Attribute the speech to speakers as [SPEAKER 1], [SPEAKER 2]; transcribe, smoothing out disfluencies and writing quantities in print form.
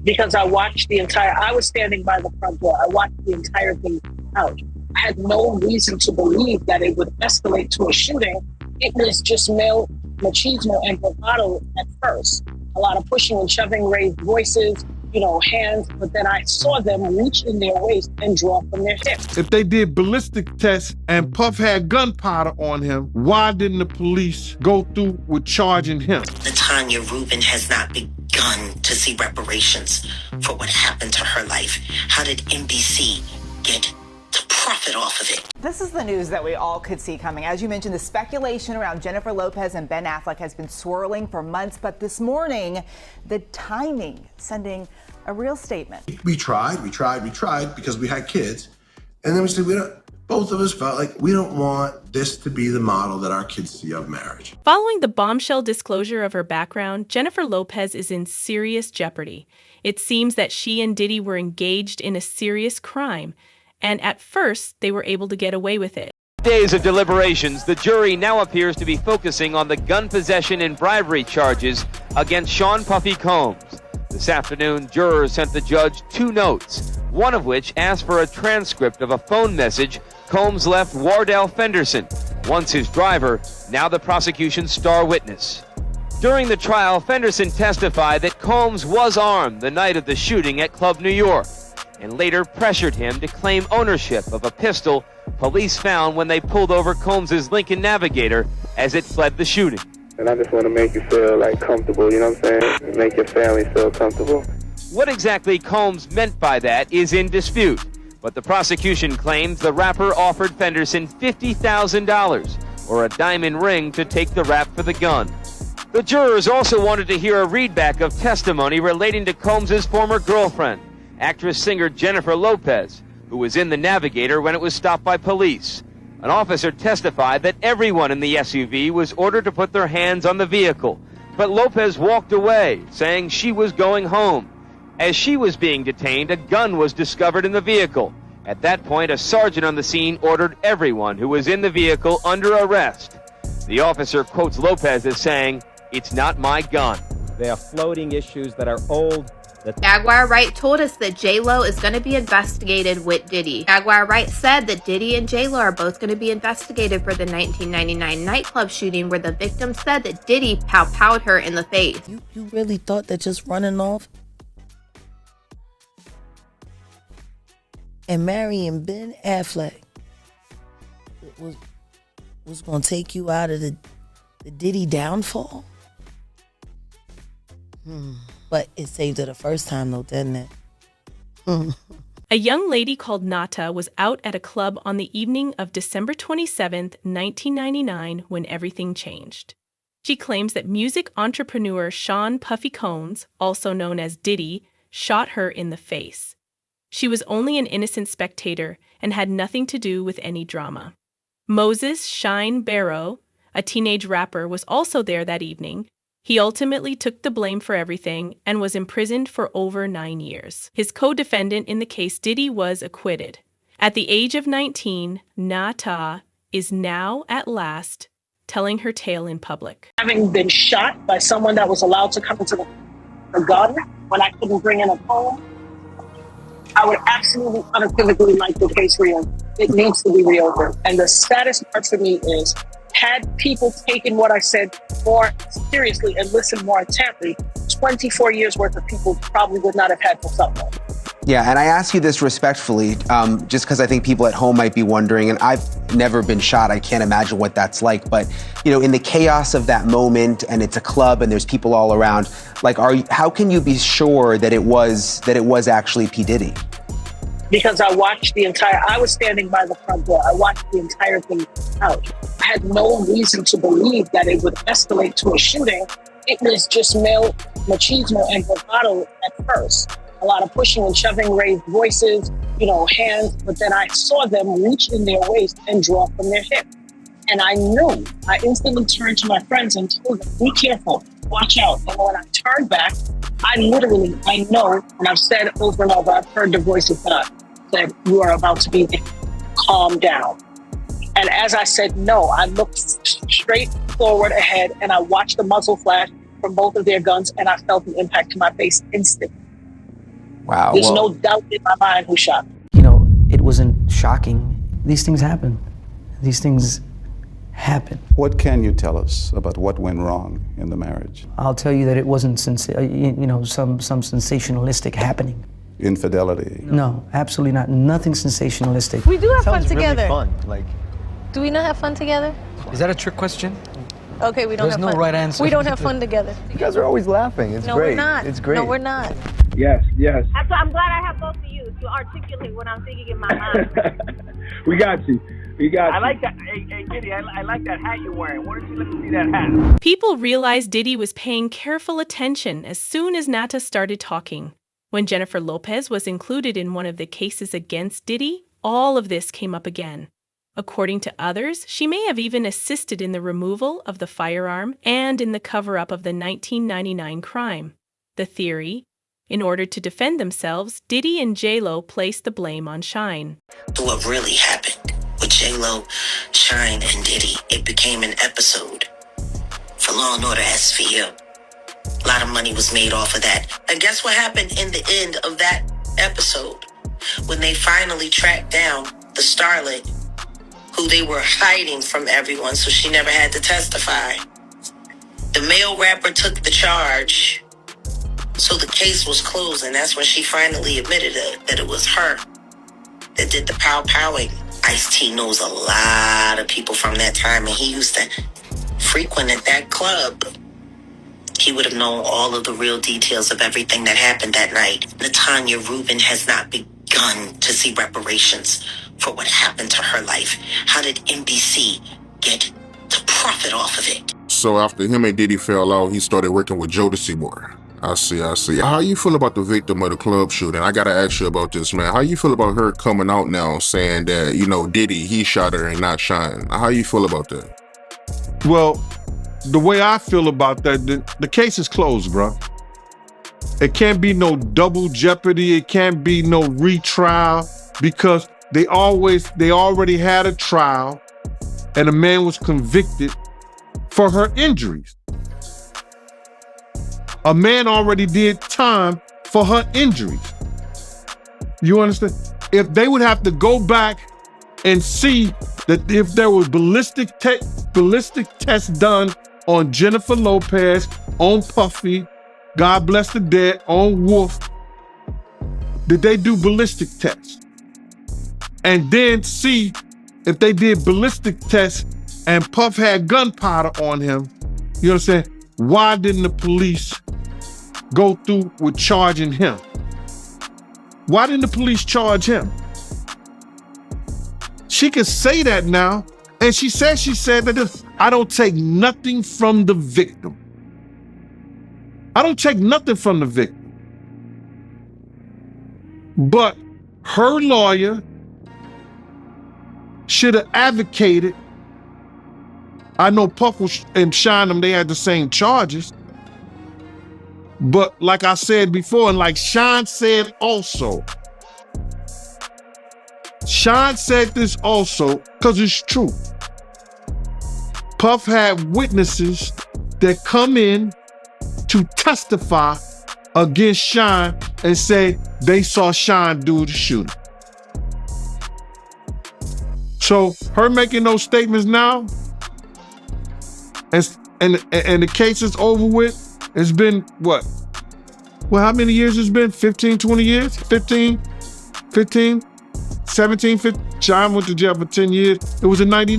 [SPEAKER 1] Because I watched I was standing by the front door. I watched the entire thing out. I had no reason to believe that it would escalate to a shooting. It was just male machismo and bravado at first. A lot of pushing and shoving, raised voices, hands. But then I saw them reach in their waist and draw from their hips.
[SPEAKER 2] If they did ballistic tests and Puff had gunpowder on him, why didn't the police go through with charging him?
[SPEAKER 3] Tanya Rubin has not begun to see reparations for what happened to her life. How did NBC get to profit off of it?
[SPEAKER 4] This is the news that we all could see coming. As you mentioned, the speculation around Jennifer Lopez and Ben Affleck has been swirling for months, but this morning, the timing sending a real statement.
[SPEAKER 5] We tried because we had kids. And then we said, both of us felt like we don't want this to be the model that our kids see of marriage.
[SPEAKER 6] Following the bombshell disclosure of her background, Jennifer Lopez is in serious jeopardy. It seems that she and Diddy were engaged in a serious crime, and at first, they were able to get away with it.
[SPEAKER 7] Days of deliberations, the jury now appears to be focusing on the gun possession and bribery charges against Sean Puffy Combs. This afternoon, jurors sent the judge 2 notes, one of which asked for a transcript of a phone message Combs left Wardell Fenderson, once his driver, now the prosecution's star witness. During the trial, Fenderson testified that Combs was armed the night of the shooting at Club New York, and later pressured him to claim ownership of a pistol police found when they pulled over Combs' Lincoln Navigator as it fled the shooting.
[SPEAKER 8] And I just want to make you feel comfortable, you know what I'm saying? Make your family feel comfortable.
[SPEAKER 7] What exactly Combs meant by that is in dispute, but the prosecution claims the rapper offered Fenderson $50,000 or a diamond ring to take the rap for the gun. The jurors also wanted to hear a readback of testimony relating to Combs' former girlfriend, actress-singer Jennifer Lopez, who was in the Navigator when it was stopped by police. An officer testified that everyone in the SUV was ordered to put their hands on the vehicle, but Lopez walked away, saying she was going home. As she was being detained, a gun was discovered in the vehicle. At that point, a sergeant on the scene ordered everyone who was in the vehicle under arrest. The officer quotes Lopez as saying, "It's not my gun."
[SPEAKER 9] They are floating issues that are old.
[SPEAKER 10] Jaguar Wright told us that JLo is going to be investigated with Diddy. Jaguar Wright said that Diddy and JLo are both going to be investigated for the 1999 nightclub shooting where the victim said that Diddy pow-powed her in the face.
[SPEAKER 11] You really thought that just running off and marrying Ben Affleck was going to take you out of the Diddy downfall? But it saved her the first time, though, didn't it?
[SPEAKER 6] A young lady called Nata was out at a club on the evening of December 27th, 1999, when everything changed. She claims that music entrepreneur Sean Puffy Combs, also known as Diddy, shot her in the face. She was only an innocent spectator and had nothing to do with any drama. Moses Shine Barrow, a teenage rapper, was also there that evening. He ultimately took the blame for everything and was imprisoned for over 9 years. His co-defendant in the case, Diddy, was acquitted. At the age of 19, Nata is now, at last, telling her tale in public.
[SPEAKER 1] Having been shot by someone that was allowed to come into the gun when I couldn't bring in a phone, I would absolutely unequivocally like the case reopened. It needs to be reopened. And the saddest part for me is, had people taken what I said more seriously and listened more intently, 24 years worth of people probably would not have had to suffer.
[SPEAKER 12] Yeah, and I ask you this respectfully, just because I think people at home might be wondering, and I've never been shot, I can't imagine what that's like, but in the chaos of that moment, and it's a club and there's people all around, how can you be sure that it was actually P. Diddy?
[SPEAKER 1] Because I watched I was standing by the front door. I watched the entire thing out. I had no reason to believe that it would escalate to a shooting. It was just male machismo and bravado at first. A lot of pushing and shoving, raised voices, hands. But then I saw them reach in their waist and draw from their hip. And I knew. I instantly turned to my friends and told them, be careful, watch out. And when I turned back, I know, and I've said over and over, I've heard the voice of God said, you are about to be there. Calm down. And as I said no, I looked straight forward ahead and I watched the muzzle flash from both of their guns and I felt the impact to my face instantly.
[SPEAKER 12] Wow.
[SPEAKER 1] There's no doubt in my mind who shot him.
[SPEAKER 13] You know, it wasn't shocking. These things happen. These things happen.
[SPEAKER 14] What can you tell us about what went wrong in the marriage?
[SPEAKER 13] I'll tell you that it wasn't some sensationalistic happening.
[SPEAKER 14] Infidelity?
[SPEAKER 13] No, absolutely not. Nothing sensationalistic.
[SPEAKER 15] We do have fun
[SPEAKER 16] Sounds
[SPEAKER 15] together.
[SPEAKER 16] really fun. Like,
[SPEAKER 15] Do we not have fun together?
[SPEAKER 16] is that a trick question?
[SPEAKER 15] Okay, we don't
[SPEAKER 16] There's
[SPEAKER 15] have
[SPEAKER 16] no
[SPEAKER 15] fun.
[SPEAKER 16] right answer.
[SPEAKER 15] We don't have fun together.
[SPEAKER 16] You guys are always laughing. It's
[SPEAKER 15] No,
[SPEAKER 16] great.
[SPEAKER 15] we're not.
[SPEAKER 16] It's great.
[SPEAKER 15] No, we're not.
[SPEAKER 17] Yes, yes.
[SPEAKER 18] So I'm glad I have both of you to articulate what I'm thinking in my mind.
[SPEAKER 17] We got you. We got you.
[SPEAKER 19] I like that. Hey, Diddy, I like that hat you're wearing. Why don't you let me see that hat?
[SPEAKER 6] People realized Diddy was paying careful attention as soon as Nata started talking. When Jennifer Lopez was included in one of the cases against Diddy, all of this came up again. According to others, she may have even assisted in the removal of the firearm and in the cover-up of the 1999 crime. The theory: in order to defend themselves, Diddy and JLo placed the blame on Shine.
[SPEAKER 3] What really happened with JLo, Shine, and Diddy, it became an episode for Law & Order SVU. A lot of money was made off of that. And guess what happened in the end of that episode? When they finally tracked down the starlet who they were hiding from everyone so she never had to testify. The male rapper took the charge, so the case was closed, and that's when she finally admitted that it was her that did the pow-powing. Ice-T knows a lot of people from that time, and he used to frequent at that club. He would have known all of the real details of everything that happened that night. Natanya Rubin has not begun to see reparations for what happened to her life. How did NBC get to profit off of it?
[SPEAKER 20] So after him and Diddy fell out, he started working with Jodeci more. I see. How you feel about the victim of the club shooting? I gotta ask you about this, man. How you feel about her coming out now saying that, Diddy, he shot her and not Shine? How you feel about that?
[SPEAKER 2] Well, the way I feel about that, the case is closed, bro. It can't be no double jeopardy. It can't be no retrial because they already had a trial and a man was convicted for her injuries. A man already did time for her injuries. You understand? If they would have to go back and see that if there was ballistic tests done on Jennifer Lopez, on Puffy, God bless the dead, on Wolf, did they do ballistic tests? And then see if they did ballistic tests and Puff had gunpowder on him, you know what I'm saying? Why didn't the police go through with charging him? Why didn't the police charge him? She can say that now, and she said that I don't take nothing from the victim. I don't take nothing from the victim. But her lawyer should have advocated. I know Puff and Shine, they had the same charges. But like I said before, and like Shine said also, Shine said this also, because it's true. Puff had witnesses that come in to testify against Shine and say they saw Shine do the shooting. So her making those statements now, and the case is over with, it's been what? Well, how many years it's been? 15, 20 years? 15, 17, 15. Shine went to jail for 10 years. It was in 99.